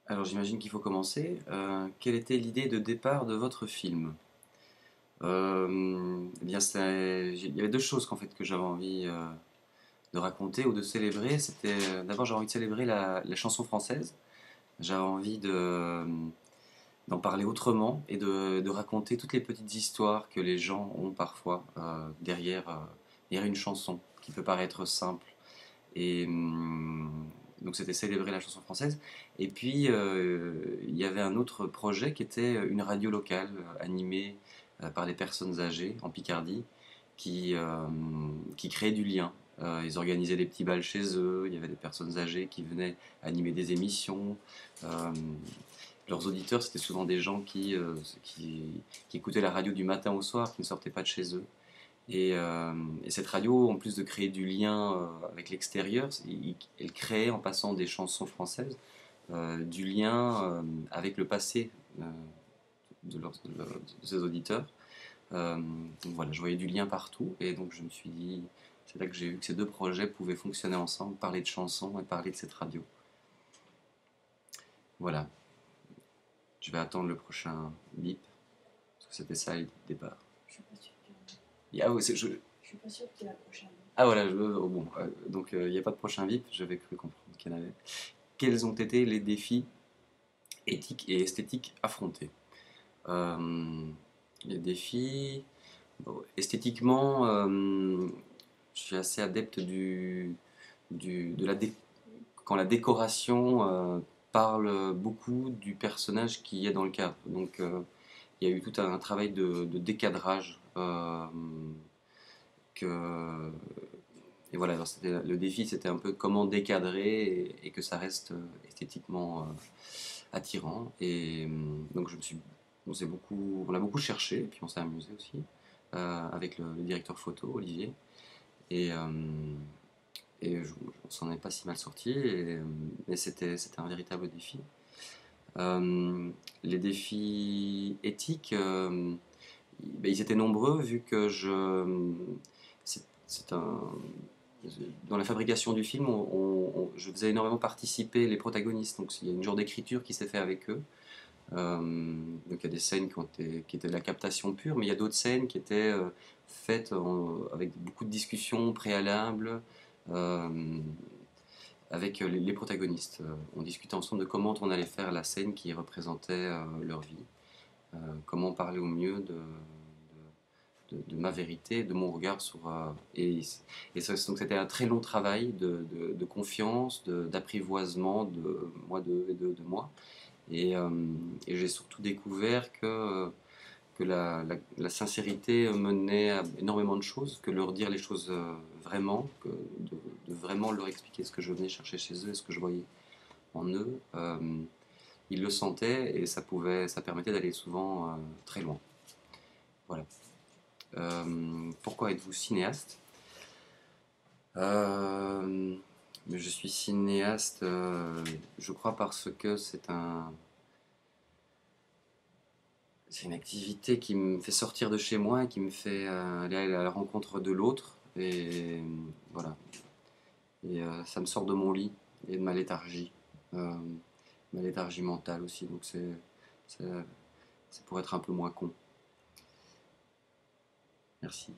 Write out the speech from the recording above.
Alors j'imagine qu'il faut commencer. Quelle était l'idée de départ de votre film? Eh bien, il y avait deux choses qu'en fait que j'avais envie de raconter ou de célébrer. C'était d'abord j'avais envie de célébrer la chanson française. J'avais envie d'en parler autrement et de raconter toutes les petites histoires que les gens ont parfois derrière une chanson qui peut paraître simple. Et donc c'était célébrer la chanson française. Et puis il y avait un autre projet qui était une radio locale animée par des personnes âgées en Picardie qui créaient du lien. Ils organisaient des petits bals chez eux, il y avait des personnes âgées qui venaient animer des émissions. Euh, Leurs auditeurs, c'était souvent des gens qui écoutaient la radio du matin au soir, qui ne sortaient pas de chez eux. Et cette radio, en plus de créer du lien avec l'extérieur, elle créait, en passant des chansons françaises, du lien avec le passé euh, de ses auditeurs. Donc voilà, je voyais du lien partout, et donc je me suis dit, c'est là que j'ai vu que ces deux projets pouvaient fonctionner ensemble, parler de chansons et parler de cette radio. Voilà, je vais attendre le prochain bip, parce que c'était ça le départ. Je suis pas sûre Ah, oui, je suis pas sûre qu'il y ait la prochaine. ah voilà, oh, bon, donc il n'y a pas de prochain bip, j'avais cru comprendre qu'il y en avait. Quels ont été les défis éthiques et esthétiques affrontés? Euh, les défis, bon, esthétiquement, je suis assez adepte de quand la décoration parle beaucoup du personnage qui est dans le cadre. Donc il y a eu tout un travail de décadrage que et voilà, alors le défi, c'était un peu comment décadrer et que ça reste esthétiquement attirant. Et donc, on a beaucoup cherché, et puis on s'est amusé aussi avec le directeur photo, Olivier. Et, euh, on s'en est pas si mal sorti, mais c'était un véritable défi. Les défis éthiques, ben, ils étaient nombreux vu que c'est un, dans la fabrication du film, je faisais énormément participer les protagonistes. Donc il y a une genre d'écriture qui s'est fait avec eux. Donc il y a des scènes qui étaient de la captation pure, mais il y a d'autres scènes qui étaient faites avec beaucoup de discussions préalables euh, avec les protagonistes. On discutait ensemble de comment on allait faire la scène qui représentait leur vie, comment parler au mieux de ma vérité, de mon regard sur. Donc c'était un très long travail de confiance, d'apprivoisement de moi de moi. Et, euh, et j'ai surtout découvert que la sincérité menait à énormément de choses, que leur dire les choses vraiment, de vraiment leur expliquer ce que je venais chercher chez eux et ce que je voyais en eux. Ils le sentaient et ça permettait d'aller souvent très loin. Voilà. Pourquoi êtes-vous cinéaste? Euh, mais je suis cinéaste, je crois parce que c'est une activité qui me fait sortir de chez moi et qui me fait aller à la rencontre de l'autre. Et voilà. Et ça me sort de mon lit et de euh, ma léthargie mentale aussi. Donc c'est pour être un peu moins con. Merci.